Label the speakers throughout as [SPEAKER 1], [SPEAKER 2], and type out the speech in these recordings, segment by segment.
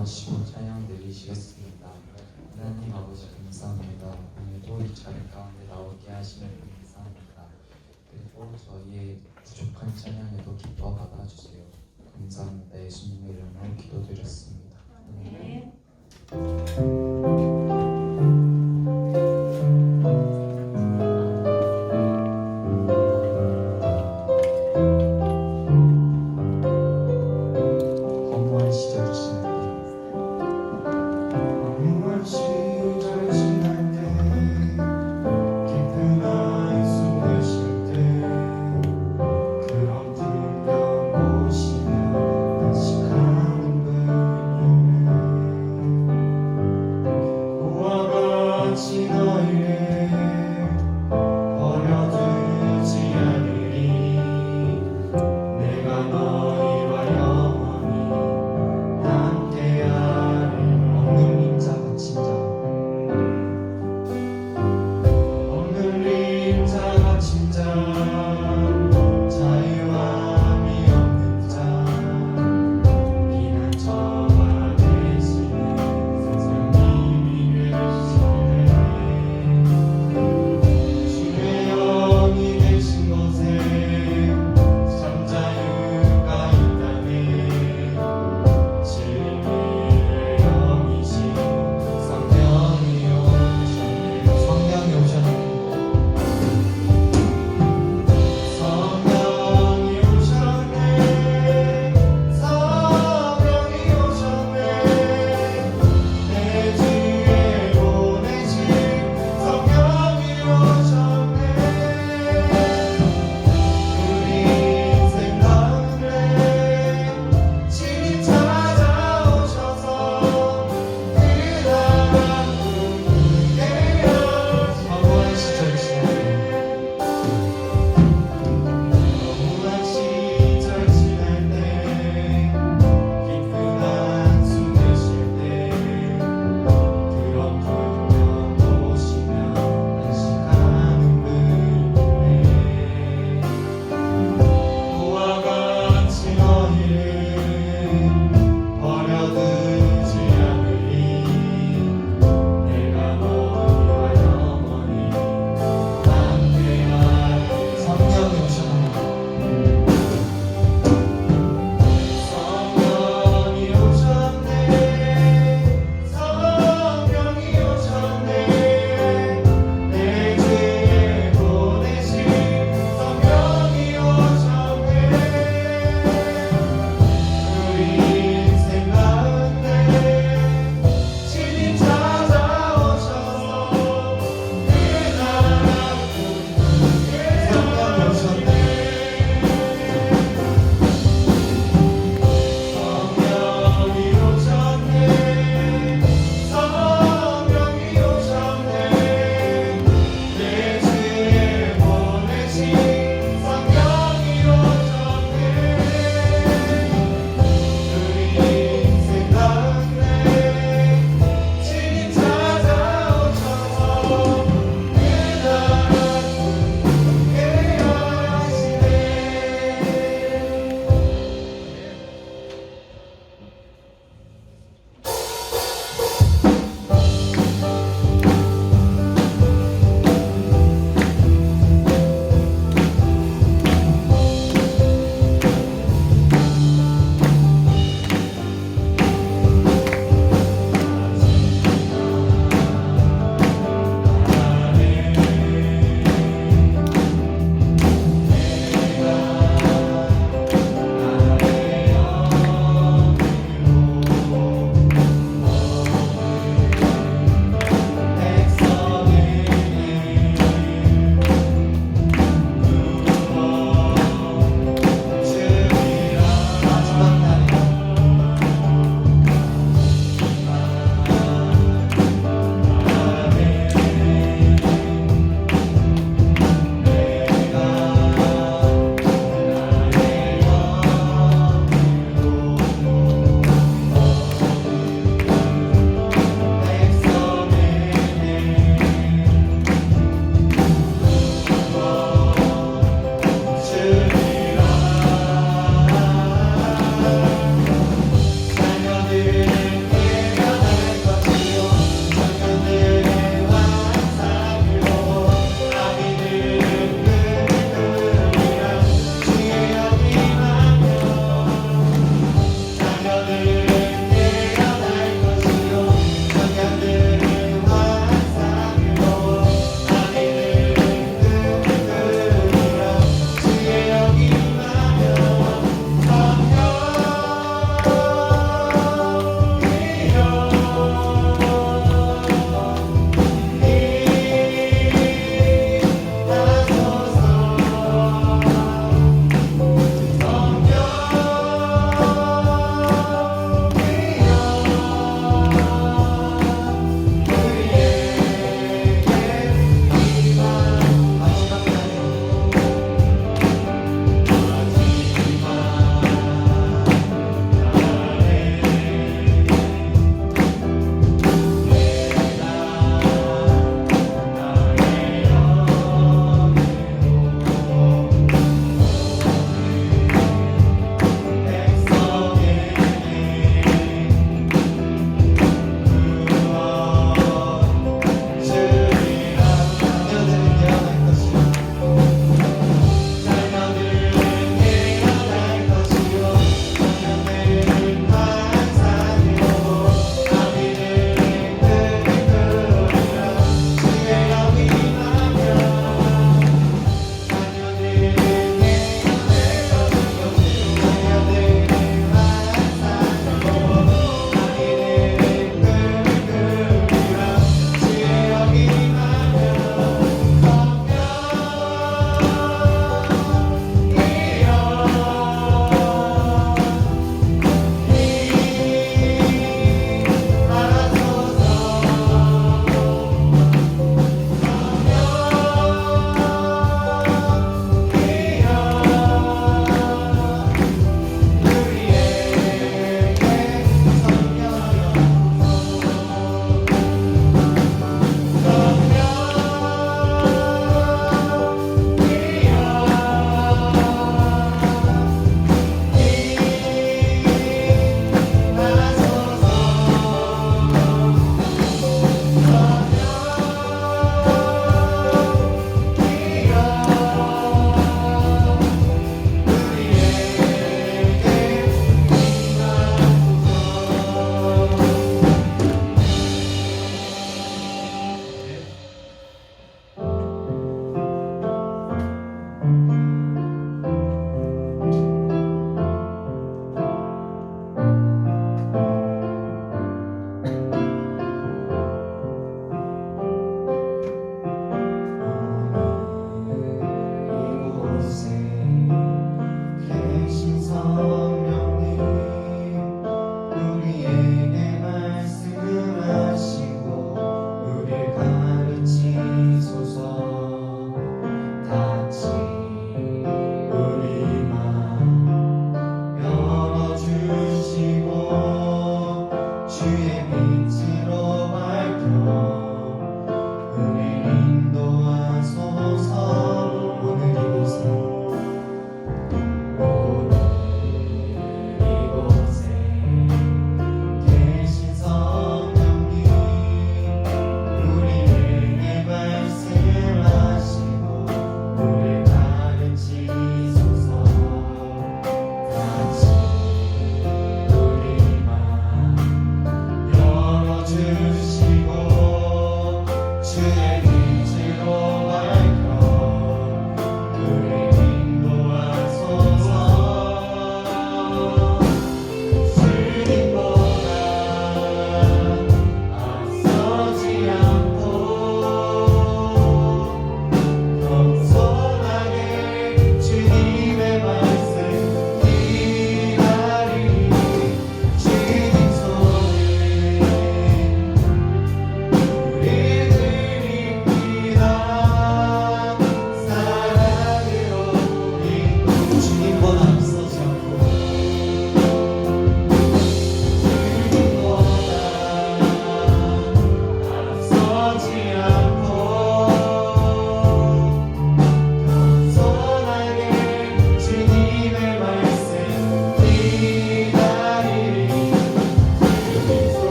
[SPEAKER 1] 기뻐하시고 찬양 드리시겠습니다. 하나님 아버지 감사합니다. 오늘도 이 자리 가운데 나오게 하시는 감사합니다. 그리고 저희의 부족한 찬양에도 기뻐 받아주세요. 감사합니다. 예수님의 이름으로 기도드렸습니다.
[SPEAKER 2] 네.
[SPEAKER 1] 허무한 시절 지날
[SPEAKER 3] 허무한 시절 지날 때 깊은 나의 숨을 쉴 때 그런 들려 보시면 다시 가는 분을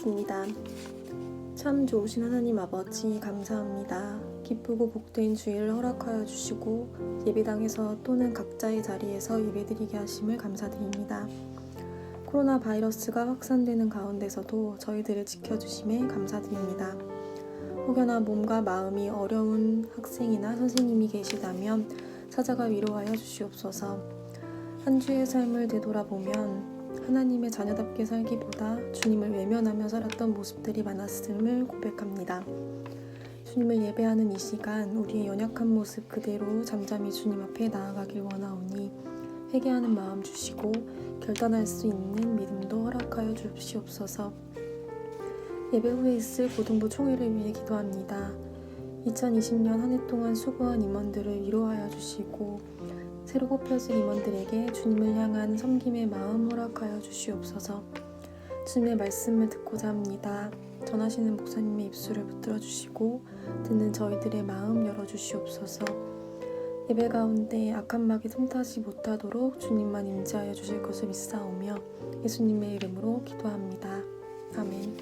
[SPEAKER 2] 기도하겠습니다. 참 좋으신 하나님 아버지 감사합니다. 기쁘고 복된 주일을 허락하여 주시고 예배당에서 또는 각자의 자리에서 예배드리게 하심을 감사드립니다. 코로나 바이러스가 확산되는 가운데서도 저희들을 지켜주심에 감사드립니다. 혹여나 몸과 마음이 어려운 학생이나 선생님이 계시다면 찾아가 위로하여 주시옵소서. 한 주의 삶을 되돌아보면 하나님의 자녀답게 살기보다 주님을 외면하며 살았던 모습들이 많았음을 고백합니다. 주님을 예배하는 이 시간 우리의 연약한 모습 그대로 잠잠히 주님 앞에 나아가길 원하오니 회개하는 마음 주시고 결단할 수 있는 믿음도 허락하여 주시옵소서. 예배 후에 있을 고등부 총회를 위해 기도합니다. 2020년 한 해 동안 수고한 임원들을 위로하여 주시고 새로 뽑혀질 임원들에게 주님을 향한 섬김의 마음 허락하여 주시옵소서. 주님의 말씀을 듣고자 합니다. 전하시는 목사님의 입술을 붙들어 주시고 듣는 저희들의 마음 열어주시옵소서. 예배 가운데 악한 마귀 틈타지 못하도록 주님만 임재하여 주실 것을 믿사오며 예수님의 이름으로 기도합니다. 아멘.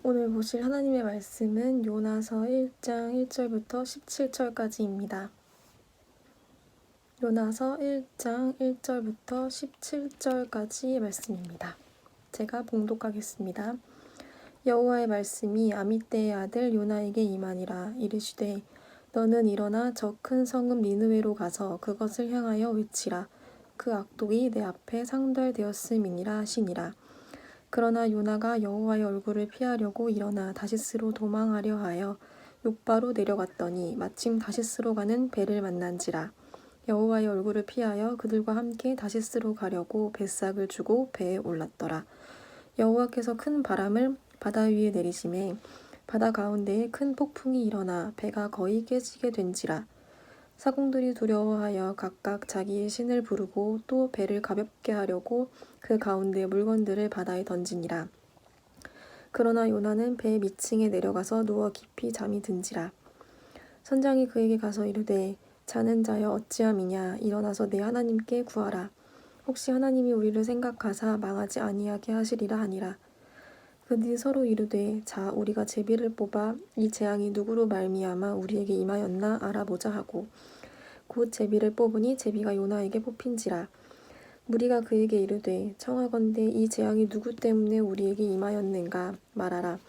[SPEAKER 2] 오늘 보실 하나님의 말씀은 요나서 1장 1절부터 17절까지입니다. 요나서 1장 1절부터 17절까지의 말씀입니다. 제가 봉독하겠습니다. 여호와의 말씀이 아미떼의 아들 요나에게 임하니라. 이르시되 너는 일어나 저 큰 성읍 니느웨로 가서 그것을 향하여 외치라. 그 악독이 내 앞에 상달되었음이니라 하시니라. 그러나 요나가 여호와의 얼굴을 피하려고 일어나 다시스로 도망하려 하여 욥바로 내려갔더니 마침 다시스로 가는 배를 만난지라. 여호와의 얼굴을 피하여 그들과 함께 다시스로 가려고 뱃삭을 주고 배에 올랐더라. 여호와께서 큰 바람을 바다 위에 내리심에 바다 가운데에 큰 폭풍이 일어나 배가 거의 깨지게 된지라. 사공들이 두려워하여 각각 자기의 신을 부르고 또 배를 가볍게 하려고 그 가운데 물건들을 바다에 던지니라. 그러나 요나는 배 밑층에 내려가서 누워 깊이 잠이 든지라. 선장이 그에게 가서 이르되 자는 자여 어찌함이냐. 일어나서 내 하나님께 구하라. 혹시 하나님이 우리를 생각하사 망하지 아니하게 하시리라 하니라. 그들이 서로 이르되 자 우리가 제비를 뽑아 이 재앙이 누구로 말미암아 우리에게 임하였나 알아보자 하고 곧 제비를 뽑으니 제비가 요나에게 뽑힌지라. 무리가 그에게 이르되 청하건대 이 재앙이 누구 때문에 우리에게 임하였는가 말하라.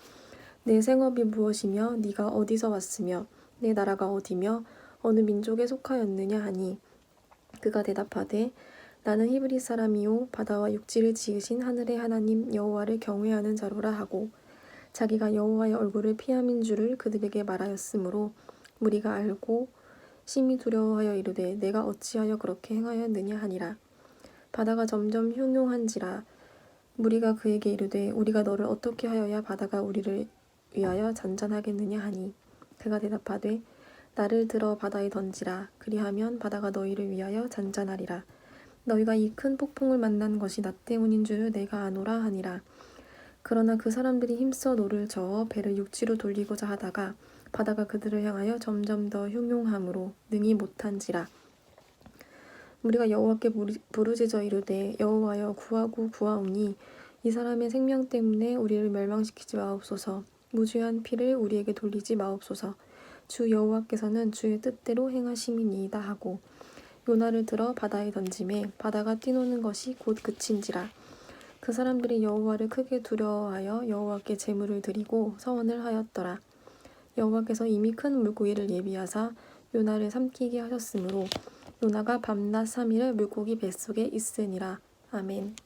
[SPEAKER 2] 내 생업이 무엇이며 네가 어디서 왔으며 내 나라가 어디며 어느 민족에 속하였느냐 하니 그가 대답하되 나는 히브리 사람이요 바다와 육지를 지으신 하늘의 하나님 여호와를 경외하는 자로라 하고 자기가 여호와의 얼굴을 피함인 줄을 그들에게 말하였으므로 무리가 알고 심히 두려워하여 이르되 내가 어찌하여 그렇게 행하였느냐 하니라. 바다가 점점 흉흉한지라. 무리가 그에게 이르되 우리가 너를 어떻게 하여야 바다가 우리를 위하여 잔잔하겠느냐 하니 그가 대답하되 나를 들어 바다에 던지라. 그리하면 바다가 너희를 위하여 잔잔하리라. 너희가 이 큰 폭풍을 만난 것이 나 때문인 줄을 내가 아노라 하니라. 그러나 그 사람들이 힘써 노를 저어 배를 육지로 돌리고자 하다가 바다가 그들을 향하여 점점 더 흉흉함으로 능히 못한지라. 우리가 여호와께 부르짖어 이르되 여호와여 구하고 구하오니 이 사람의 생명 때문에 우리를 멸망시키지 마옵소서. 무죄한 피를 우리에게 돌리지 마옵소서. 주 여호와께서는 주의 뜻대로 행하심이니이다 하고 요나를 들어 바다에 던지매 바다가 뛰노는 것이 곧 그친지라. 그 사람들이 여호와를 크게 두려워하여 여호와께 제물을 드리고 서원을 하였더라. 여호와께서 이미 큰 물고기를 예비하사 요나를 삼키게 하셨으므로 요나가 밤낮 3일을 물고기 뱃속에 있으니라. 아멘.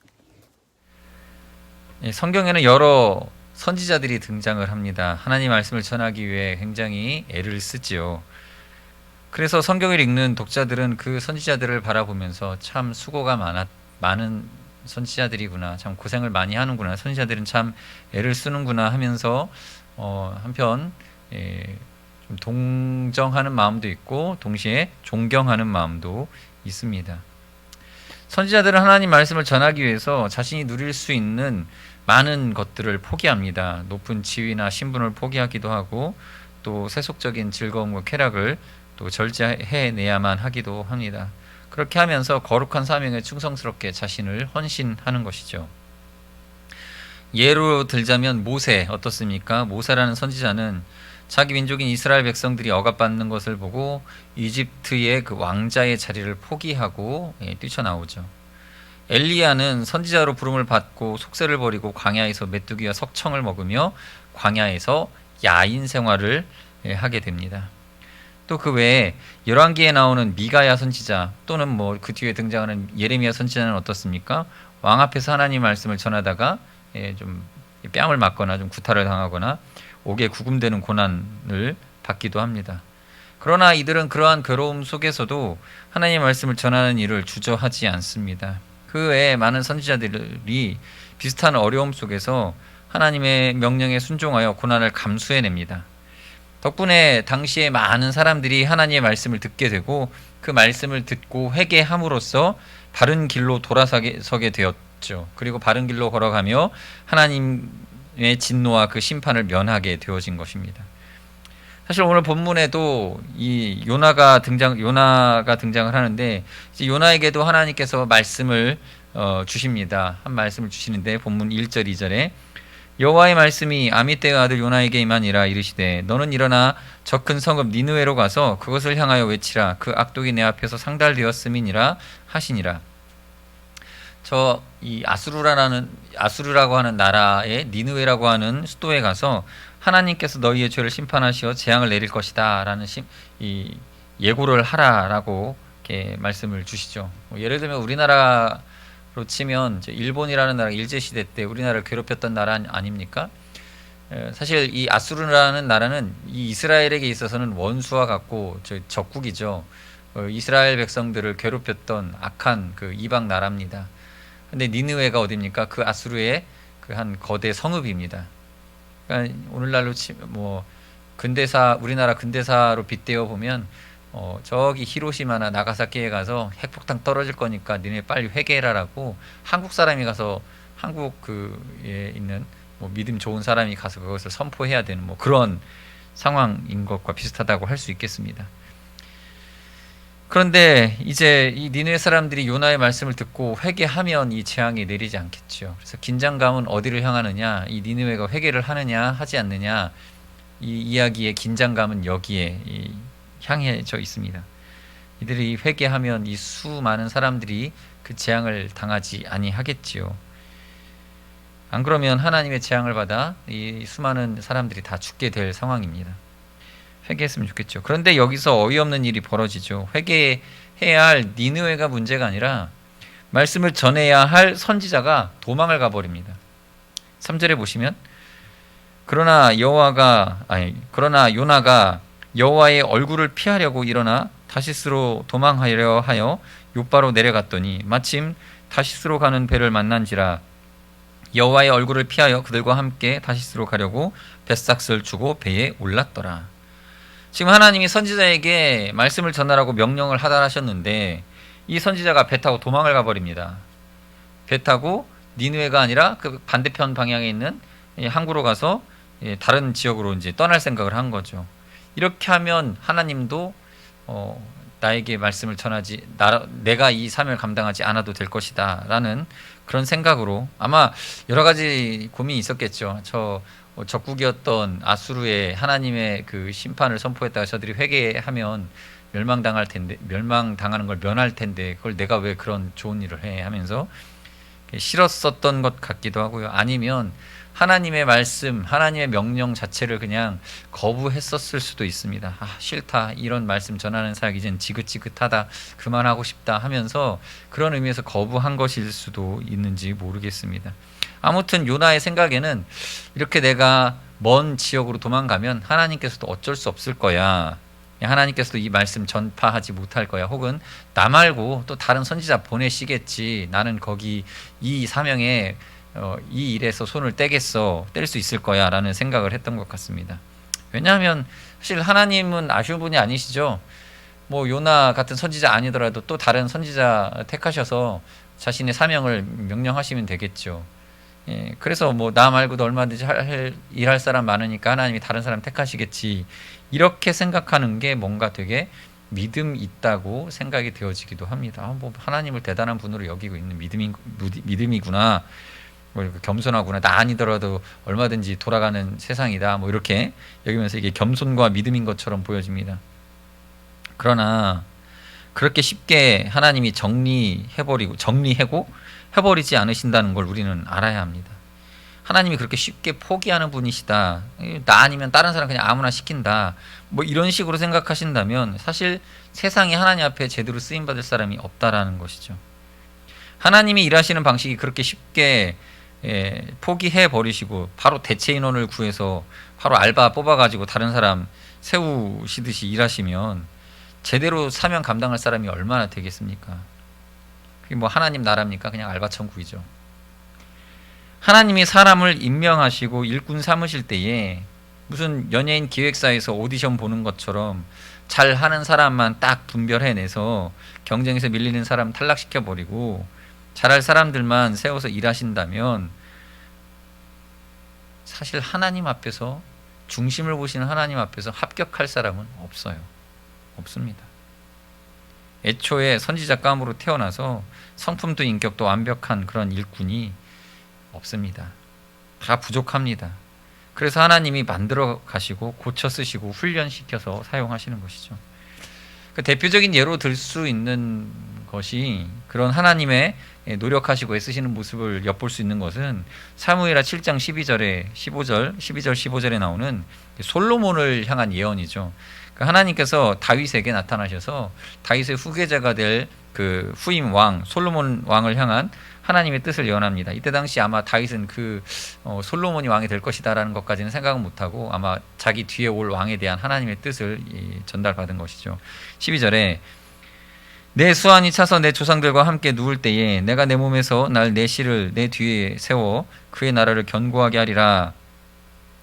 [SPEAKER 4] 성경에는 여러 선지자들이 등장을 합니다. 하나님 말씀을 전하기 위해 굉장히 애를 쓰지요. 그래서 성경을 읽는 독자들은 그 선지자들을 바라보면서 참 수고가 많은 선지자들이구나, 참 고생을 많이 하는구나, 선지자들은 참 애를 쓰는구나 하면서 한편 좀 동정하는 마음도 있고 동시에 존경하는 마음도 있습니다. 선지자들은 하나님 말씀을 전하기 위해서 자신이 누릴 수 있는 많은 것들을 포기합니다. 높은 지위나 신분을 포기하기도 하고 또 세속적인 즐거움과 쾌락을 또 절제해내야만 하기도 합니다. 그렇게 하면서 거룩한 사명에 충성스럽게 자신을 헌신하는 것이죠. 예로 들자면 모세 어떻습니까? 모세라는 선지자는 자기 민족인 이스라엘 백성들이 억압받는 것을 보고 이집트의 그 왕자의 자리를 포기하고 뛰쳐나오죠. 엘리야는 선지자로 부름을 받고 속세를 버리고 광야에서 메뚜기와 석청을 먹으며 광야에서 야인 생활을 하게 됩니다. 또 그 외에 열왕기에 나오는 미가야 선지자 또는 뭐 그 뒤에 등장하는 예레미야 선지자는 어떻습니까? 왕 앞에서 하나님 말씀을 전하다가 좀 뺨을 맞거나 좀 구타를 당하거나 옥에 구금되는 고난을 받기도 합니다. 그러나 이들은 그러한 괴로움 속에서도 하나님의 말씀을 전하는 일을 주저하지 않습니다. 그 외에 많은 선지자들이 비슷한 어려움 속에서 하나님의 명령에 순종하여 고난을 감수해냅니다. 덕분에 당시에 많은 사람들이 하나님의 말씀을 듣게 되고 그 말씀을 듣고 회개함으로써 바른 길로 돌아서게 되었죠. 그리고 바른 길로 걸어가며 하나님의 진노와 그 심판을 면하게 되어진 것입니다. 사실 오늘 본문에도 이 요나가 등장을 하는데 이제 요나에게도 하나님께서 말씀을 주십니다. 한 말씀을 주시는데 본문 1절 2절에 여호와의 말씀이 아미떼의 아들 요나에게 임하니라 이르시되 너는 일어나 저 큰 성읍 니느웨로 가서 그것을 향하여 외치라 그 악독이 내 앞에서 상달되었음이니라 하시니라. 저 이 아수르라고 하는 나라의 니느웨라고 하는 수도에 가서 하나님께서 너희의 죄를 심판하시어 재앙을 내릴 것이다라는 이 예고를 하라라고 이렇게 말씀을 주시죠. 예를 들면 우리나라로 치면 일본이라는 나라가 일제 시대 때 우리나라를 괴롭혔던 나라 아닙니까? 사실 이 아수르라는 나라는 이 이스라엘에게 있어서는 원수와 같고 적국이죠. 이스라엘 백성들을 괴롭혔던 악한 그 이방 나라입니다. 근데 니느웨가 어디입니까? 그 아수르의 그 한 거대 성읍입니다. 그러니까 오늘날로 뭐 우리나라 근대사로 빗대어 보면 저기 히로시마나 나가사키에 가서 핵폭탄 떨어질 거니까 니네 빨리 회개해라라고 한국 사람이 가서 한국 그에 있는 뭐 믿음 좋은 사람이 가서 그것을 선포해야 되는 뭐 그런 상황인 것과 비슷하다고 할 수 있겠습니다. 그런데 이제 이 니느웨 사람들이 요나의 말씀을 듣고 회개하면 이 재앙이 내리지 않겠죠. 그래서 긴장감은 어디를 향하느냐? 이 니느웨가 회개를 하느냐 하지 않느냐? 이 이야기의 긴장감은 여기에 향해져 있습니다. 이들이 회개하면 이 수많은 사람들이 그 재앙을 당하지 아니하겠지요. 안 그러면 하나님의 재앙을 받아 이 수많은 사람들이 다 죽게 될 상황입니다. 회개했으면 좋겠죠. 그런데 여기서 어이없는 일이 벌어지죠. 회개해야 할 니느웨가 문제가 아니라 말씀을 전해야 할 선지자가 도망을 가버립니다. 3절에 보시면 그러나 요나가 여호와의 얼굴을 피하려고 일어나 다시스로 도망하려 하여 욥바로 내려갔더니 마침 다시스로 가는 배를 만난지라 여호와의 얼굴을 피하여 그들과 함께 다시스로 가려고 뱃삭스를 주고 배에 올랐더라. 지금 하나님이 선지자에게 말씀을 전하라고 명령을 하달하셨는데 이 선지자가 배 타고 도망을 가버립니다. 배 타고 니느웨가 아니라 그 반대편 방향에 있는 항구로 가서 다른 지역으로 이제 떠날 생각을 한 거죠. 이렇게 하면 하나님도 나에게 말씀을 전하지 내가 이 사명을 감당하지 않아도 될 것이다 라는 그런 생각으로 아마 여러 가지 고민이 있었겠죠. 적국이었던 아수르의 하나님의 그 심판을 선포했다가 저들이 회개하면 멸망당하는 걸 면할 텐데 그걸 내가 왜 그런 좋은 일을 해 하면서 싫었었던 것 같기도 하고요. 아니면 하나님의 말씀, 하나님의 명령 자체를 그냥 거부했었을 수도 있습니다. 싫다. 이런 말씀 전하는 사역 이젠 지긋지긋하다. 그만하고 싶다 하면서 그런 의미에서 거부한 것일 수도 있는지 모르겠습니다. 아무튼 요나의 생각에는 이렇게 내가 먼 지역으로 도망가면 하나님께서도 어쩔 수 없을 거야. 하나님께서도 이 말씀 전파하지 못할 거야. 혹은 나 말고 또 다른 선지자 보내시겠지. 나는 거기 이 사명에 이 일에서 손을 뗄 수 있을 거야 라는 생각을 했던 것 같습니다. 왜냐하면 사실 하나님은 아쉬운 분이 아니시죠. 뭐 요나 같은 선지자 아니더라도 또 다른 선지자 택하셔서 자신의 사명을 명령하시면 되겠죠. 그래서 뭐 나 말고도 얼마든지 일할 사람 많으니까 하나님이 다른 사람 택하시겠지, 이렇게 생각하는 게 뭔가 되게 믿음 있다고 생각이 되어지기도 합니다. 뭐 하나님을 대단한 분으로 여기고 있는 믿음이구나, 뭐 겸손하구나, 나 아니더라도 얼마든지 돌아가는 세상이다, 뭐 이렇게 여기면서 이게 겸손과 믿음인 것처럼 보여집니다. 그러나 그렇게 쉽게 하나님이 해버리지 않으신다는 걸 우리는 알아야 합니다. 하나님이 그렇게 쉽게 포기하는 분이시다, 나 아니면 다른 사람 그냥 아무나 시킨다, 뭐 이런 식으로 생각하신다면 사실 세상에 하나님 앞에 제대로 쓰임받을 사람이 없다라는 것이죠. 하나님이 일하시는 방식이 그렇게 쉽게 포기해 버리시고 바로 대체 인원을 구해서 바로 알바 뽑아가지고 다른 사람 세우시듯이 일하시면 제대로 사명 감당할 사람이 얼마나 되겠습니까? 그게 뭐 하나님 나라입니까? 그냥 알바 천국이죠. 하나님이 사람을 임명하시고 일꾼 삼으실 때에 무슨 연예인 기획사에서 오디션 보는 것처럼 잘하는 사람만 딱 분별해내서 경쟁에서 밀리는 사람 탈락시켜버리고 잘할 사람들만 세워서 일하신다면 사실 하나님 앞에서, 중심을 보시는 하나님 앞에서 합격할 사람은 없어요. 없습니다. 애초에 선지자감으로 태어나서 성품도 인격도 완벽한 그런 일꾼이 없습니다. 다 부족합니다. 그래서 하나님이 만들어 가시고 고쳐 쓰시고 훈련시켜서 사용하시는 것이죠. 그 대표적인 예로 들 수 있는 것이, 그런 하나님의 노력하시고 애쓰시는 모습을 엿볼 수 있는 것은 사무엘하 7장 12절에 나오는 솔로몬을 향한 예언이죠. 하나님께서 다윗에게 나타나셔서 다윗의 후계자가 될 그 후임 왕 솔로몬 왕을 향한 하나님의 뜻을 예언합니다. 이때 당시 아마 다윗은 솔로몬이 왕이 될 것이다라는 것까지는 생각은 못하고 아마 자기 뒤에 올 왕에 대한 하나님의 뜻을 전달받은 것이죠. 12절에 내 수완이 차서 내 조상들과 함께 누울 때에 내가 내 몸에서 내 씨를 내 뒤에 세워 그의 나라를 견고하게 하리라.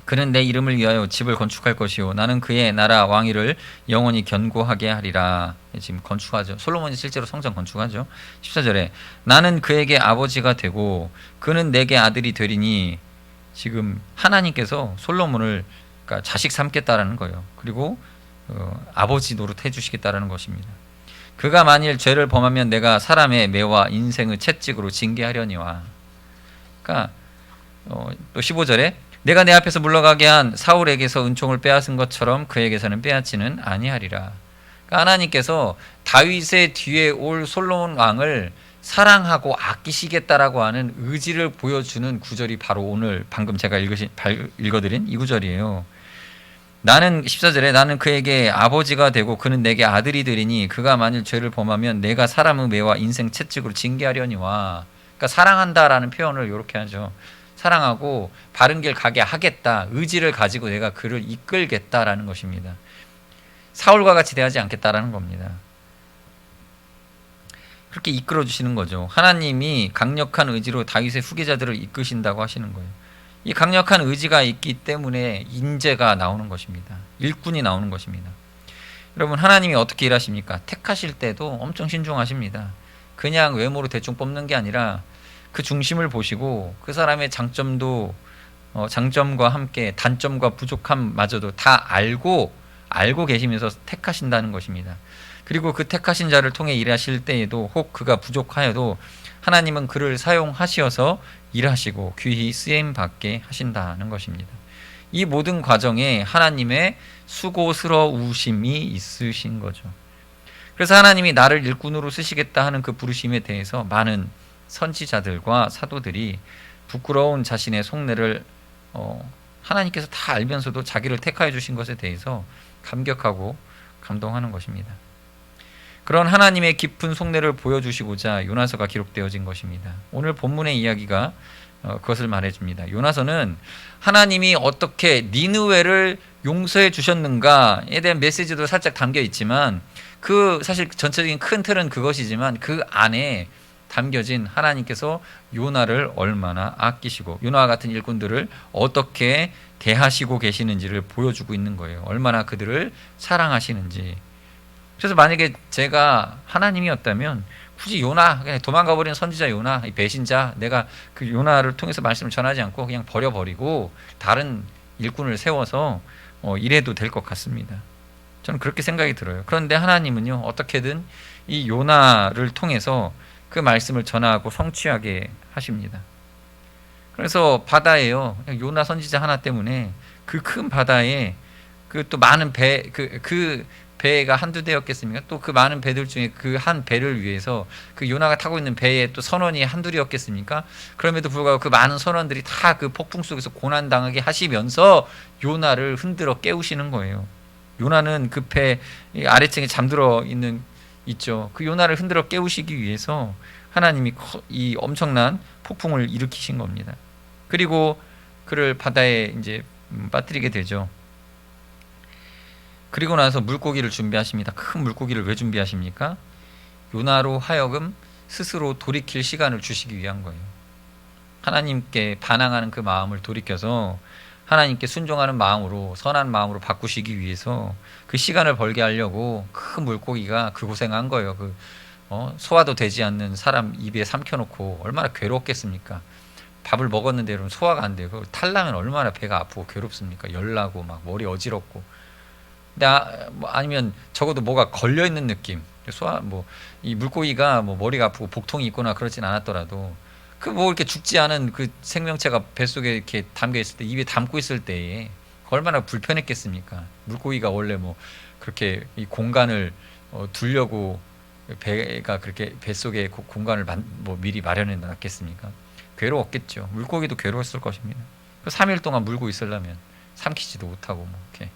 [SPEAKER 4] 그는 내 이름을 위하여 집을 건축할 것이요 나는 그의 나라 왕위를 영원히 견고하게 하리라. 지금 건축하죠. 솔로몬이 실제로 성전 건축하죠. 14절에 나는 그에게 아버지가 되고 그는 내게 아들이 되리니, 지금 하나님께서 솔로몬을 그러니까 자식 삼겠다라는 거예요. 그리고 아버지 노릇 해주시겠다라는 것입니다. 그가 만일 죄를 범하면 내가 사람의 매와 인생의 채찍으로 징계하려니와. 그러니까 또 15절에 내가 내 앞에서 물러가게 한 사울에게서 은총을 빼앗은 것처럼 그에게서는 빼앗지는 아니하리라. 그러니까 하나님께서 다윗의 뒤에 올 솔로몬 왕을 사랑하고 아끼시겠다라고 하는 의지를 보여주는 구절이 바로 오늘 방금 제가 읽어드린 이 구절이에요. 나는 14절에 나는 그에게 아버지가 되고 그는 내게 아들이 되리니 그가 만일 죄를 범하면 내가 사람의 매와 인생 채찍으로 징계하려니와. 그러니까 사랑한다라는 표현을 이렇게 하죠. 사랑하고 바른 길 가게 하겠다, 의지를 가지고 내가 그를 이끌겠다라는 것입니다. 사울과 같이 대하지 않겠다라는 겁니다. 그렇게 이끌어 주시는 거죠. 하나님이 강력한 의지로 다윗의 후계자들을 이끄신다고 하시는 거예요. 이 강력한 의지가 있기 때문에 인재가 나오는 것입니다. 일꾼이 나오는 것입니다. 여러분, 하나님이 어떻게 일하십니까? 택하실 때도 엄청 신중하십니다. 그냥 외모로 대충 뽑는 게 아니라 그 중심을 보시고 그 사람의 장점과 함께 단점과 부족함마저도 다 알고 계시면서 택하신다는 것입니다. 그리고 그 택하신 자를 통해 일하실 때에도 혹 그가 부족하여도 하나님은 그를 사용하시어서 일하시고 귀히 쓰임받게 하신다는 것입니다. 이 모든 과정에 하나님의 수고스러우심이 있으신 거죠. 그래서 하나님이 나를 일꾼으로 쓰시겠다 하는 그 부르심에 대해서 많은 선지자들과 사도들이 부끄러운 자신의 속내를 하나님께서 다 알면서도 자기를 택하여 주신 것에 대해서 감격하고 감동하는 것입니다. 그런 하나님의 깊은 속내를 보여주시고자 요나서가 기록되어진 것입니다. 오늘 본문의 이야기가 그것을 말해줍니다. 요나서는 하나님이 어떻게 니느웨를 용서해 주셨는가에 대한 메시지도 살짝 담겨 있지만 그 사실 전체적인 큰 틀은 그것이지만 그 안에 담겨진 하나님께서 요나를 얼마나 아끼시고 요나와 같은 일꾼들을 어떻게 대하시고 계시는지를 보여주고 있는 거예요. 얼마나 그들을 사랑하시는지. 그래서 만약에 제가 하나님이었다면 굳이 요나, 그냥 도망가 버리는 선지자 요나, 이 배신자, 내가 그 요나를 통해서 말씀을 전하지 않고 그냥 버려버리고 다른 일꾼을 세워서 일해도 될 것 같습니다. 저는 그렇게 생각이 들어요. 그런데 하나님은요, 어떻게든 이 요나를 통해서 그 말씀을 전하고 성취하게 하십니다. 그래서 바다에요, 요나 선지자 하나 때문에 그 큰 바다에 그 또 많은 그 배가 한두 대였겠습니까? 또 그 많은 배들 중에 그 한 배를 위해서 그 요나가 타고 있는 배에 또 선원이 한둘이었겠습니까? 그럼에도 불구하고 그 많은 선원들이 다 그 폭풍 속에서 고난당하게 하시면서 요나를 흔들어 깨우시는 거예요. 요나는 그 배 아래층에 잠들어 있죠. 그 요나를 흔들어 깨우시기 위해서 하나님이 이 엄청난 폭풍을 일으키신 겁니다. 그리고 그를 바다에 이제 빠뜨리게 되죠. 그리고 나서 물고기를 준비하십니다. 큰 물고기를 왜 준비하십니까? 요나로 하여금 스스로 돌이킬 시간을 주시기 위한 거예요. 하나님께 반항하는 그 마음을 돌이켜서 하나님께 순종하는 마음으로, 선한 마음으로 바꾸시기 위해서 그 시간을 벌게 하려고 큰 물고기가 그 고생한 거예요. 소화도 되지 않는 사람 입에 삼켜놓고 얼마나 괴롭겠습니까? 밥을 먹었는데 여러분 소화가 안 돼요. 그걸 탈라면 얼마나 배가 아프고 괴롭습니까? 열나고 막 머리 어지럽고. 아니면 적어도 뭐가 걸려 있는 느낌. 이 물고기가 머리가 아프고 복통이 있거나 그렇진 않았더라도 이렇게 죽지 않은 그 생명체가 뱃속에 이렇게 담겨 있을 때, 입에 담고 있을 때에 얼마나 불편했겠습니까? 물고기가 원래 그렇게 이 공간을 두려고 배가 그렇게 뱃속에 공간을 미리 마련해 놨겠습니까? 괴로웠겠죠. 물고기도 괴로웠을 것입니다. 3일 동안 물고 있으려면 삼키지도 못하고 이렇게.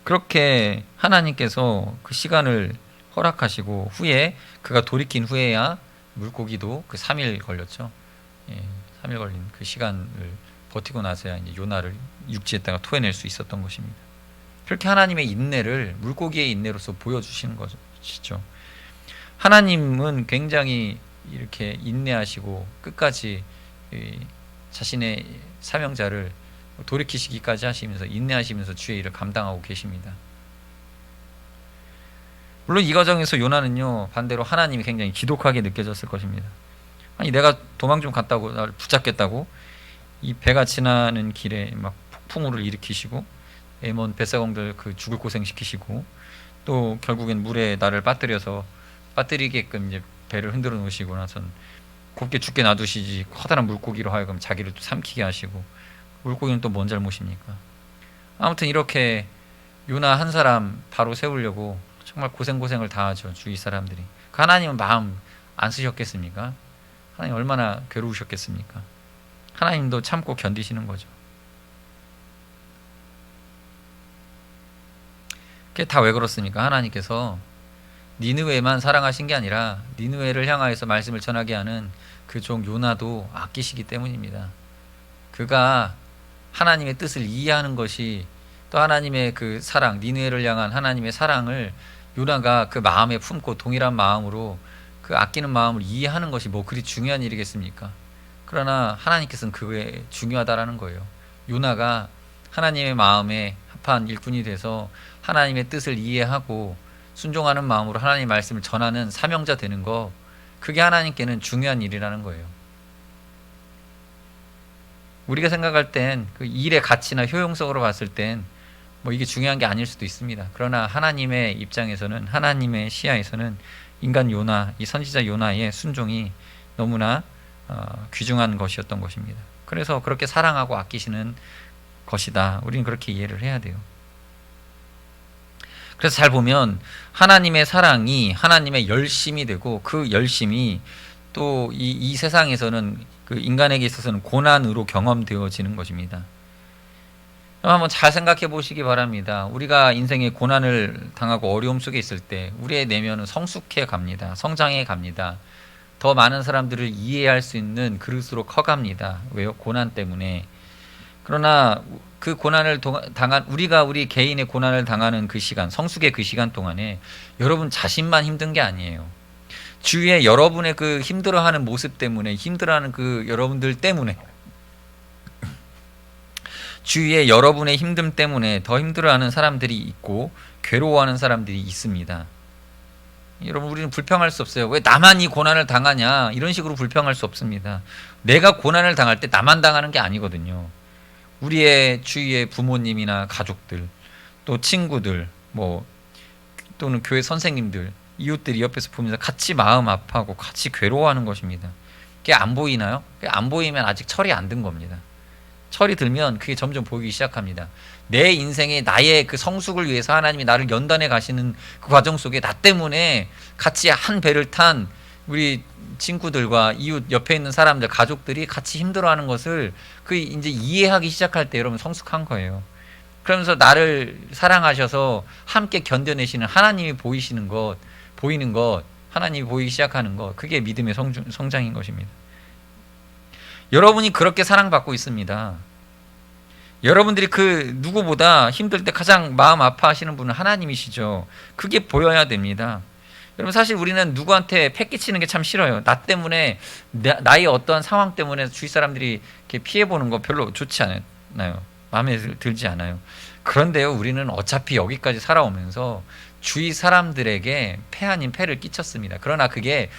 [SPEAKER 4] 그렇게 하나님께서 그 시간을 허락하시고 후에 그가 돌이킨 후에야 물고기도 그 3일 걸렸죠. 3일 걸린 그 시간을 버티고 나서야 이제 요나를 육지에다가 토해낼 수 있었던 것입니다. 그렇게 하나님의 인내를 물고기의 인내로서 보여주시는 것이죠. 하나님은 굉장히 이렇게 인내하시고 끝까지 자신의 사명자를 돌이키시기까지 하시면서 인내하시면서 주의 일을 감당하고 계십니다. 물론 이 과정에서 요나는요, 반대로 하나님이 굉장히 기독하게 느껴졌을 것입니다. 아니, 내가 도망 좀 갔다고 나를 붙잡겠다고 이 배가 지나는 길에 막 폭풍우를 일으키시고 애먼 뱃사공들 죽을 고생 시키시고 또 결국엔 물에 나를 빠뜨리게끔 이제 배를 흔들어 놓으시고 나선 곱게 죽게 놔두시지 커다란 물고기로 하여금 자기를 또 삼키게 하시고, 물고기는 또 뭔 잘못입니까? 아무튼 이렇게 요나 한 사람 바로 세우려고 정말 고생을 다 하죠. 주위 사람들이. 하나님은 마음 안 쓰셨겠습니까? 하나님 얼마나 괴로우셨겠습니까? 하나님도 참고 견디시는 거죠. 그게 다 왜 그렇습니까? 하나님께서 니느웨만 사랑하신 게 아니라 니느웨를 향하여서 말씀을 전하게 하는 그 종 요나도 아끼시기 때문입니다. 그가 하나님의 뜻을 이해하는 것이, 또 하나님의 그 사랑, 니느웨를 향한 하나님의 사랑을 요나가 그 마음에 품고 동일한 마음으로 그 아끼는 마음을 이해하는 것이 그리 중요한 일이겠습니까? 그러나 하나님께서는 그게 중요하다라는 거예요. 요나가 하나님의 마음에 합한 일꾼이 돼서 하나님의 뜻을 이해하고 순종하는 마음으로 하나님의 말씀을 전하는 사명자 되는 거, 그게 하나님께는 중요한 일이라는 거예요. 우리가 생각할 땐 그 일의 가치나 효용성으로 봤을 땐 이게 중요한 게 아닐 수도 있습니다. 그러나 하나님의 입장에서는, 하나님의 시야에서는 인간 요나, 이 선지자 요나의 순종이 너무나 귀중한 것이었던 것입니다. 그래서 그렇게 사랑하고 아끼시는 것이다. 우리는 그렇게 이해를 해야 돼요. 그래서 잘 보면 하나님의 사랑이 하나님의 열심이 되고, 그 열심이 또 이 세상에서는 그 인간에게 있어서는 고난으로 경험되어지는 것입니다. 한번 잘 생각해 보시기 바랍니다. 우리가 인생에 고난을 당하고 어려움 속에 있을 때 우리의 내면은 성숙해 갑니다. 성장해 갑니다. 더 많은 사람들을 이해할 수 있는 그릇으로 커갑니다. 왜요? 고난 때문에. 그러나 그 고난을 당한 우리 개인의 고난을 당하는 그 시간, 성숙의 그 시간 동안에 여러분 자신만 힘든 게 아니에요. 주위에 여러분의 그 힘들어하는 모습 때문에, 힘들어하는 그 여러분들 때문에 주위에 여러분의 힘듦 때문에 더 힘들어하는 사람들이 있고 괴로워하는 사람들이 있습니다. 여러분, 우리는 불평할 수 없어요. 왜 나만 이 고난을 당하냐, 이런 식으로 불평할 수 없습니다. 내가 고난을 당할 때 나만 당하는 게 아니거든요. 우리의 주위의 부모님이나 가족들, 또 친구들, 또는 교회 선생님들, 이웃들이 옆에서 보면서 같이 마음 아파하고 같이 괴로워하는 것입니다. 그게 안 보이나요? 그게 안 보이면 아직 철이 안 든 겁니다. 철이 들면 그게 점점 보이기 시작합니다. 내 인생에 나의 그 성숙을 위해서 하나님이 나를 연단해 가시는 그 과정 속에 나 때문에 같이 한 배를 탄 우리 친구들과 이웃 옆에 있는 사람들, 가족들이 같이 힘들어하는 것을 그 이제 이해하기 시작할 때 여러분 성숙한 거예요. 그러면서 나를 사랑하셔서 함께 견뎌내시는 하나님이 보이는 것, 하나님이 보이기 시작하는 것, 그게 믿음의 성장인 것입니다. 여러분이 그렇게 사랑받고 있습니다. 여러분들이 그 누구보다 힘들 때 가장 마음 아파하시는 분은 하나님이시죠. 그게 보여야 됩니다. 여러분, 사실 우리는 누구한테 패 끼치는 게 참 싫어요. 나 때문에, 나의 어떠한 상황 때문에 주위 사람들이 이렇게 피해보는 거 별로 좋지 않아요. 마음에 들지 않아요. 그런데요, 우리는 어차피 여기까지 살아오면서 주위 사람들에게 패 아닌 패를 끼쳤습니다. 그러나 그게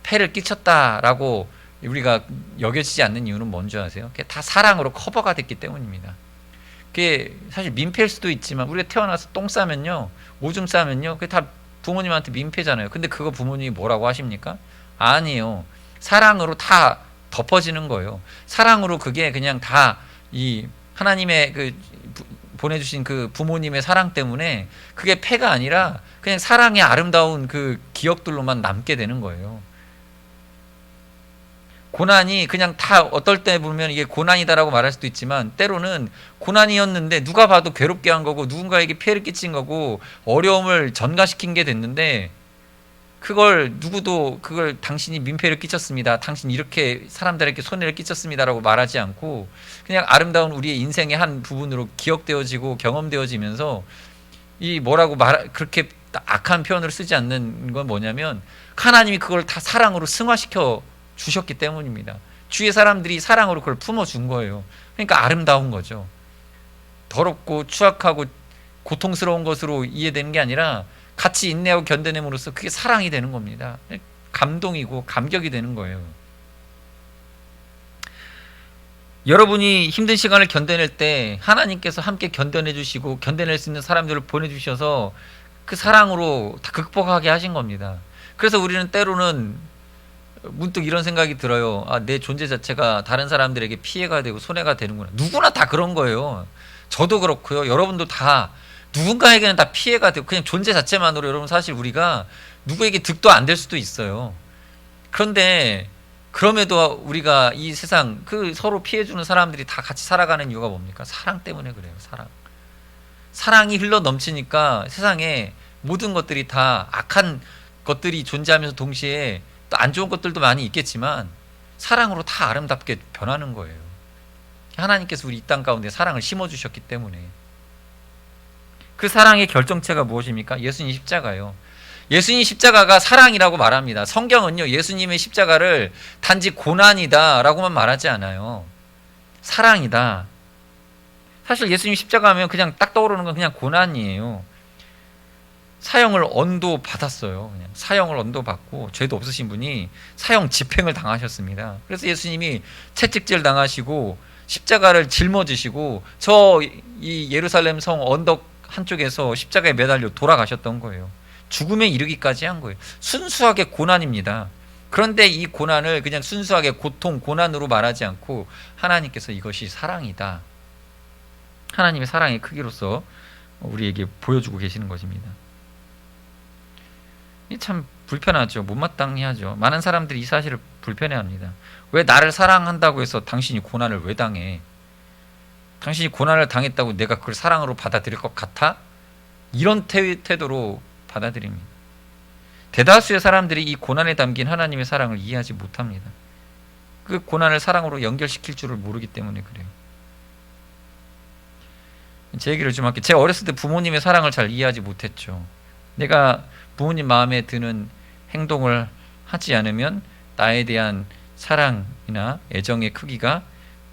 [SPEAKER 4] 패를 끼쳤다라고 우리가 여겨지지 않는 이유는 뭔지 아세요? 그게 다 사랑으로 커버가 됐기 때문입니다. 그게 사실 민폐일 수도 있지만, 우리가 태어나서 똥 싸면요, 오줌 싸면요, 그게 다 부모님한테 민폐잖아요. 근데 그거 부모님이 뭐라고 하십니까? 아니에요. 사랑으로 다 덮어지는 거예요. 사랑으로 그게 그냥 다 이 하나님의 그 보내주신 그 부모님의 사랑 때문에 그게 폐가 아니라 그냥 사랑의 아름다운 그 기억들로만 남게 되는 거예요. 고난이 그냥 다 어떨 때 보면 이게 고난이다라고 말할 수도 있지만, 때로는 고난이었는데 누가 봐도 괴롭게 한 거고 누군가에게 피해를 끼친 거고 어려움을 전가시킨 게 됐는데, 누구도 그걸 당신이 민폐를 끼쳤습니다, 당신 이렇게 사람들에게 손해를 끼쳤습니다라고 말하지 않고 그냥 아름다운 우리의 인생의 한 부분으로 기억되어지고 경험되어지면서 그렇게 악한 표현을 쓰지 않는 건 뭐냐면, 하나님이 그걸 다 사랑으로 승화시켜 주셨기 때문입니다. 주위의 사람들이 사랑으로 그걸 품어준 거예요. 그러니까 아름다운 거죠. 더럽고 추악하고 고통스러운 것으로 이해되는 게 아니라 같이 인내하고 견뎌냄으로써 그게 사랑이 되는 겁니다. 감동이고 감격이 되는 거예요. 여러분이 힘든 시간을 견뎌낼 때 하나님께서 함께 견뎌내 주시고 견뎌낼 수 있는 사람들을 보내주셔서 그 사랑으로 다 극복하게 하신 겁니다. 그래서 우리는 때로는 문득 이런 생각이 들어요. 내 존재 자체가 다른 사람들에게 피해가 되고 손해가 되는구나. 누구나 다 그런 거예요. 저도 그렇고요. 여러분도 다 누군가에게는 다 피해가 되고, 그냥 존재 자체만으로 여러분 사실 우리가 누구에게 득도 안 될 수도 있어요. 그런데 그럼에도 우리가 이 세상 서로 피해주는 사람들이 다 같이 살아가는 이유가 뭡니까? 사랑 때문에 그래요. 사랑이 흘러 넘치니까 세상에 모든 것들이 다 악한 것들이 존재하면서 동시에 또 안 좋은 것들도 많이 있겠지만 사랑으로 다 아름답게 변하는 거예요. 하나님께서 우리 이 땅 가운데 사랑을 심어주셨기 때문에. 그 사랑의 결정체가 무엇입니까? 예수님 십자가요. 예수님 십자가가 사랑이라고 말합니다. 성경은요, 예수님의 십자가를 단지 고난이다 라고만 말하지 않아요. 사랑이다. 사실 예수님 십자가 하면 그냥 딱 떠오르는 건 그냥 고난이에요. 사형을 언도 받았어요. 그냥 사형을 언도 받고, 죄도 없으신 분이 사형 집행을 당하셨습니다. 그래서 예수님이 채찍질 당하시고 십자가를 짊어지시고 이 예루살렘 성 언덕 한쪽에서 십자가에 매달려 돌아가셨던 거예요. 죽음에 이르기까지 한 거예요. 순수하게 고난입니다. 그런데 이 고난을 그냥 순수하게 고통, 고난으로 말하지 않고 하나님께서 이것이 사랑이다, 하나님의 사랑의 크기로서 우리에게 보여주고 계시는 것입니다. 참 불편하죠. 못마땅히 하죠. 많은 사람들이 이 사실을 불편해합니다. 왜 나를 사랑한다고 해서 당신이 고난을 왜 당해? 당신이 고난을 당했다고 내가 그걸 사랑으로 받아들일 것 같아? 이런 태도로 받아들입니다. 대다수의 사람들이 이 고난에 담긴 하나님의 사랑을 이해하지 못합니다. 그 고난을 사랑으로 연결시킬 줄을 모르기 때문에 그래요. 제 얘기를 좀 할게요. 제가 어렸을 때 부모님의 사랑을 잘 이해하지 못했죠. 내가 부모님 마음에 드는 행동을 하지 않으면 나에 대한 사랑이나 애정의 크기가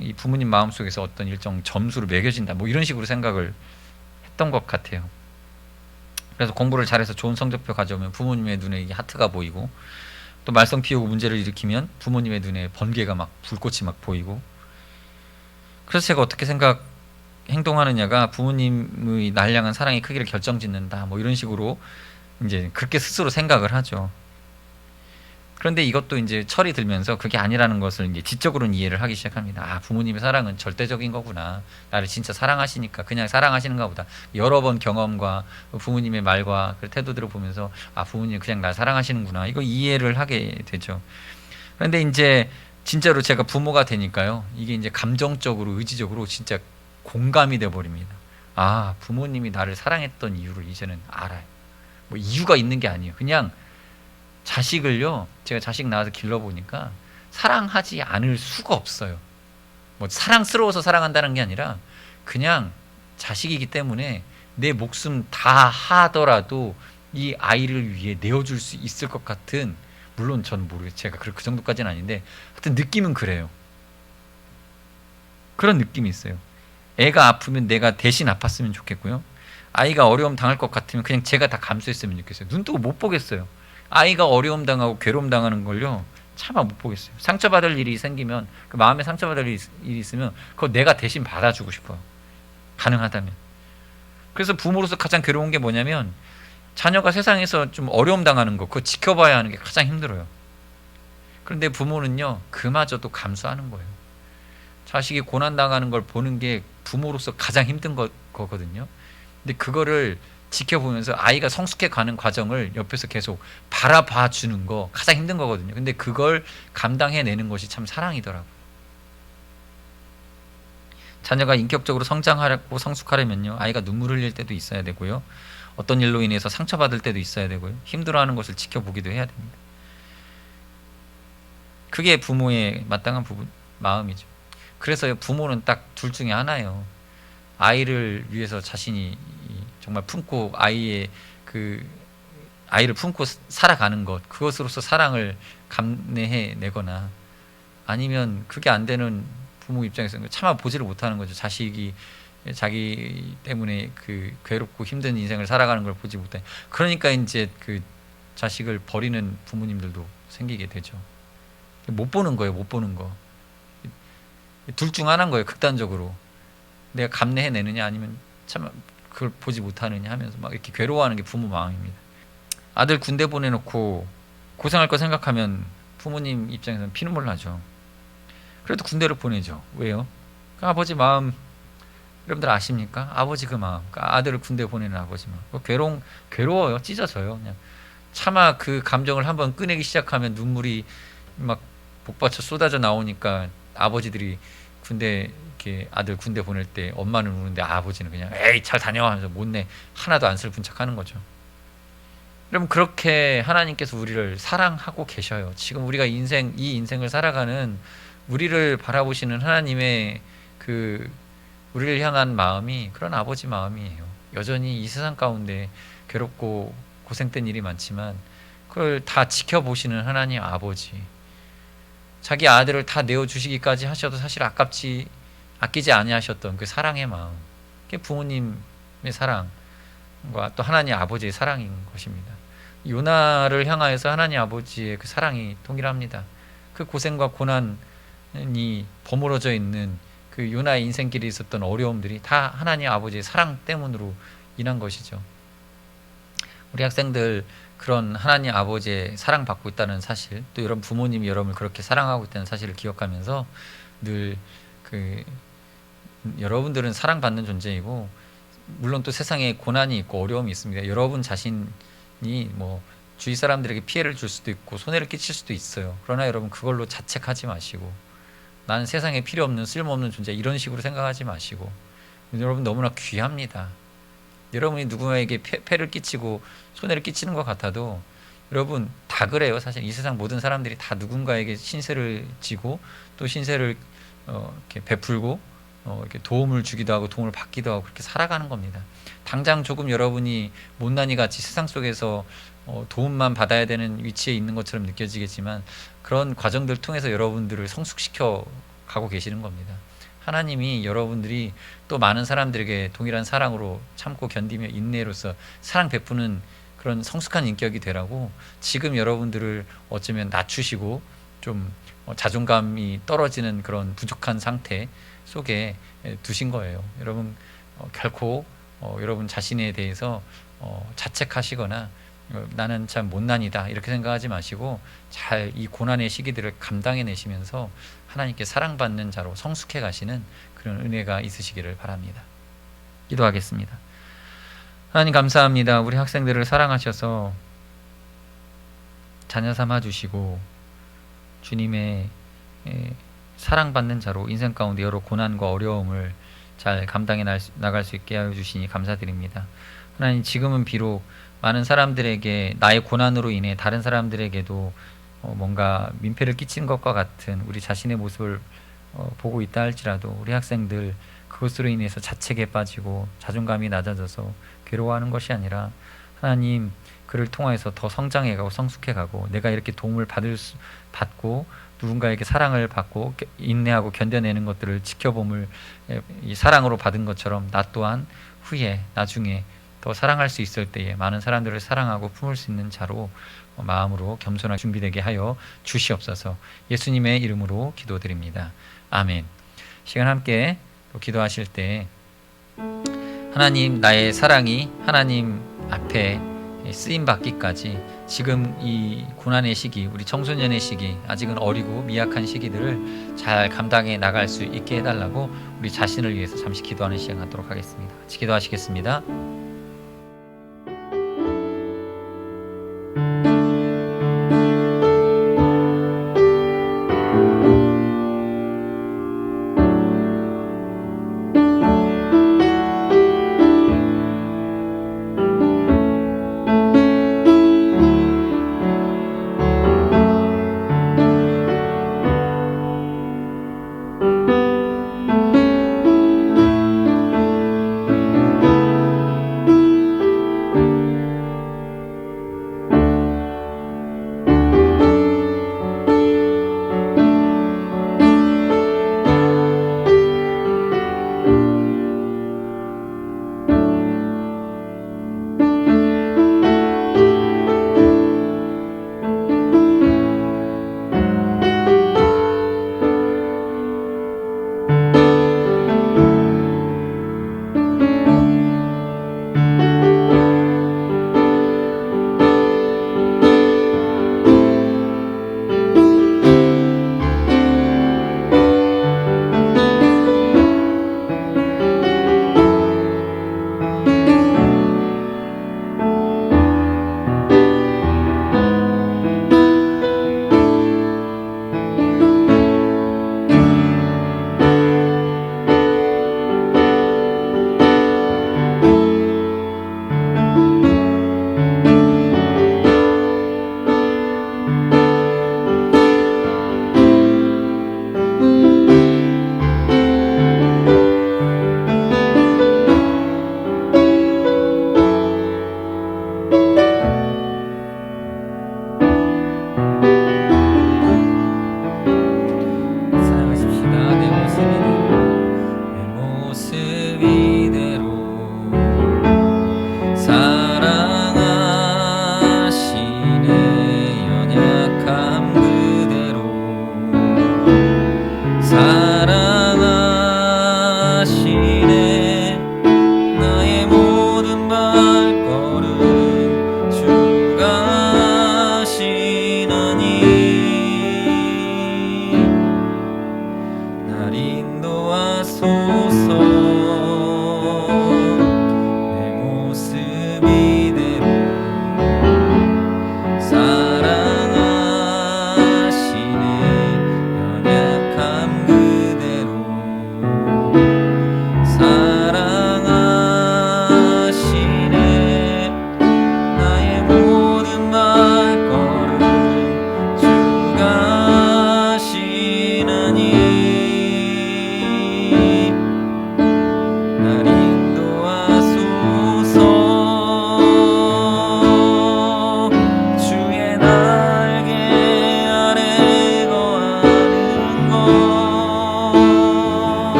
[SPEAKER 4] 이 부모님 마음속에서 어떤 일정 점수를 매겨진다 뭐 이런 식으로 생각을 했던 것 같아요. 그래서 공부를 잘해서 좋은 성적표 가져오면 부모님의 눈에 이게 하트가 보이고, 또 말썽 피우고 문제를 일으키면 부모님의 눈에 번개가 막 불꽃이 막 보이고. 그래서 제가 어떻게 행동하느냐가 부모님의 날 향한 사랑의 크기를 결정짓는다 뭐 이런 식으로 이제 그렇게 스스로 생각을 하죠. 그런데 이것도 이제 철이 들면서 그게 아니라는 것을 이제 지적으로는 이해를 하기 시작합니다. 아, 부모님의 사랑은 절대적인 거구나. 나를 진짜 사랑하시니까 그냥 사랑하시는가 보다. 여러 번 경험과 부모님의 말과 그 태도들을 보면서 아, 부모님 그냥 날 사랑하시는구나. 이거 이해를 하게 되죠. 그런데 이제 진짜로 제가 부모가 되니까요. 이게 이제 감정적으로 의지적으로 진짜 공감이 돼 버립니다. 아, 부모님이 나를 사랑했던 이유를 이제는 알아요. 뭐 이유가 있는 게 아니에요. 그냥 자식을요, 제가 자식 낳아서 길러보니까 사랑하지 않을 수가 없어요. 뭐 사랑스러워서 사랑한다는 게 아니라 그냥 자식이기 때문에 내 목숨 다 하더라도 이 아이를 위해 내어줄 수 있을 것 같은, 물론 저는 모르겠어요. 제가 그 정도까지는 아닌데 하여튼 느낌은 그래요. 그런 느낌이 있어요. 애가 아프면 내가 대신 아팠으면 좋겠고요. 아이가 어려움 당할 것 같으면 그냥 제가 다 감수했으면 좋겠어요. 눈 뜨고 못 보겠어요. 아이가 어려움 당하고 괴로움 당하는 걸요 차마 못 보겠어요. 상처받을 일이 생기면, 그 마음에 상처받을 일이 있으면 그거 내가 대신 받아주고 싶어요. 가능하다면. 그래서 부모로서 가장 괴로운 게 뭐냐면 자녀가 세상에서 좀 어려움 당하는 거, 그거 지켜봐야 하는 게 가장 힘들어요. 그런데 부모는요 그마저도 감수하는 거예요. 자식이 고난 당하는 걸 보는 게 부모로서 가장 힘든 거거든요. 근데 그거를 지켜보면서 아이가 성숙해 가는 과정을 옆에서 계속 바라봐 주는 거 가장 힘든 거거든요. 근데 그걸 감당해내는 것이 참 사랑이더라고요. 자녀가 인격적으로 성장하고 성숙하려면요 아이가 눈물 흘릴 때도 있어야 되고요, 어떤 일로 인해서 상처받을 때도 있어야 되고요, 힘들어하는 것을 지켜보기도 해야 됩니다. 그게 부모의 마땅한 마음이죠. 그래서 부모는 딱 둘 중에 하나예요. 아이를 위해서 자신이 정말 품고 아이를 품고 살아가는 것, 그것으로서 사랑을 감내해 내거나, 아니면 그게 안 되는 부모 입장에서는 차마 보지를 못하는 거죠. 자식이 자기 때문에 그 괴롭고 힘든 인생을 살아가는 걸 보지 못해. 그러니까 이제 그 자식을 버리는 부모님들도 생기게 되죠. 못 보는 거예요. 못 보는 거. 둘 중 하나인 거예요. 극단적으로 내가 감내해내느냐 아니면 참 그걸 보지 못하느냐 하면서 막 이렇게 괴로워하는 게 부모 마음입니다. 아들 군대 보내놓고 고생할 거 생각하면 부모님 입장에서는 피눈물 나죠. 그래도 군대를 보내죠. 왜요? 그 아버지 마음 여러분들 아십니까? 아버지 그 마음, 아들을 군대 보내는 아버지 마음. 괴로워요. 찢어져요. 그냥 차마 그 감정을 한번 꺼내기 시작하면 눈물이 막 복받쳐 쏟아져 나오니까 아버지들이 군대 이렇게 아들 군대 보낼 때 엄마는 우는데 아버지는 그냥 에이 잘 다녀와 하면서 못내 하나도 안 슬픈 척하는 거죠. 여러분 그렇게 하나님께서 우리를 사랑하고 계셔요. 지금 우리가 이 인생을 살아가는 우리를 바라보시는 하나님의 그 우리를 향한 마음이 그런 아버지 마음이에요. 여전히 이 세상 가운데 괴롭고 고생된 일이 많지만 그걸 다 지켜보시는 하나님 아버지, 자기 아들을 다 내어주시기까지 하셔도 사실 아끼지 아니하셨던 그 사랑의 마음, 그게 부모님의 사랑과 또 하나님 아버지의 사랑인 것입니다. 요나를 향하여서 하나님 아버지의 그 사랑이 동일합니다. 그 고생과 고난이 버무러져 있는 그 요나의 인생길에 있었던 어려움들이 다 하나님 아버지의 사랑 때문으로 인한 것이죠. 우리 학생들 그런 하나님 아버지의 사랑받고 있다는 사실, 또 여러분 부모님이 여러분을 그렇게 사랑하고 있다는 사실을 기억하면서 늘 여러분들은 사랑받는 존재이고, 물론 또 세상에 고난이 있고 어려움이 있습니다. 여러분 자신이 뭐 주위 사람들에게 피해를 줄 수도 있고 손해를 끼칠 수도 있어요. 그러나 여러분 그걸로 자책하지 마시고, 나는 세상에 필요 없는 쓸모없는 존재, 이런 식으로 생각하지 마시고, 여러분 너무나 귀합니다. 여러분이 누군가에게 폐를 끼치고 손해를 끼치는 것 같아도 여러분 다 그래요. 사실 이 세상 모든 사람들이 다 누군가에게 신세를 지고 또 신세를 이렇게 베풀고 이렇게 도움을 주기도 하고 도움을 받기도 하고 그렇게 살아가는 겁니다. 당장 조금 여러분이 못난이 같이 세상 속에서 도움만 받아야 되는 위치에 있는 것처럼 느껴지겠지만 그런 과정들 통해서 여러분들을 성숙시켜 가고 계시는 겁니다. 하나님이 여러분들이 또 많은 사람들에게 동일한 사랑으로 참고 견디며 인내로서 사랑 베푸는 그런 성숙한 인격이 되라고 지금 여러분들을 어쩌면 낮추시고 좀 자존감이 떨어지는 그런 부족한 상태 속에 두신 거예요. 여러분 결코 여러분 자신에 대해서 자책하시거나 나는 참 못난이다 이렇게 생각하지 마시고 잘 이 고난의 시기들을 감당해내시면서 하나님께 사랑받는 자로 성숙해 가시는 그런 은혜가 있으시기를 바랍니다. 기도하겠습니다. 하나님 감사합니다. 우리 학생들을 사랑하셔서 자녀 삼아 주시고 주님의 사랑받는 자로 인생 가운데 여러 고난과 어려움을 잘 감당해 나갈 수 있게 하여 주시니 감사드립니다. 하나님 지금은 비록 많은 사람들에게 나의 고난으로 인해 다른 사람들에게도 뭔가 민폐를 끼친 것과 같은 우리 자신의 모습을 보고 있다 할지라도 우리 학생들 그것으로 인해서 자책에 빠지고 자존감이 낮아져서 괴로워하는 것이 아니라 하나님 그를 통하여서 더 성장해가고 성숙해가고 내가 이렇게 도움을 받고 누군가에게 사랑을 받고 인내하고 견뎌내는 것들을 지켜봄을 이 사랑으로 받은 것처럼 나 또한 후에 나중에 더 사랑할 수 있을 때에 많은 사람들을 사랑하고 품을 수 있는 자로 마음으로 겸손하게 준비되게 하여 주시옵소서. 예수님의 이름으로 기도드립니다. 아멘. 시간 함께 기도하실 때 하나님 나의 사랑이 하나님 앞에 쓰임받기까지 지금 이 고난의 시기 우리 청소년의 시기 아직은 어리고 미약한 시기들을 잘 감당해 나갈 수 있게 해달라고 우리 자신을 위해서 잠시 기도하는 시간 갖도록 하겠습니다. 같이 기도하시겠습니다.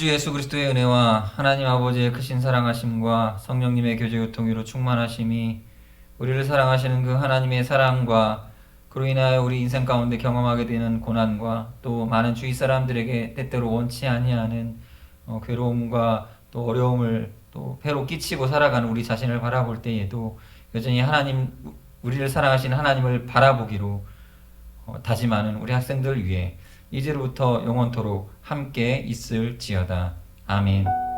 [SPEAKER 4] 주 예수 그리스도의 은혜와 하나님 아버지의 크신 사랑하심과 성령님의 교제 교통으로 충만하심이 우리를 사랑하시는 그 하나님의 사랑과 그로 인하여 우리 인생 가운데 경험하게 되는 고난과 또 많은 주위 사람들에게 때때로 원치 아니하는 괴로움과 또 어려움을 또 폐로 끼치고 살아가는 우리 자신을 바라볼 때에도 여전히 우리를 사랑하시는 하나님을 바라보기로 다짐하는 우리 학생들 위해 이제로부터 영원토록 함께 있을지어다. 아멘.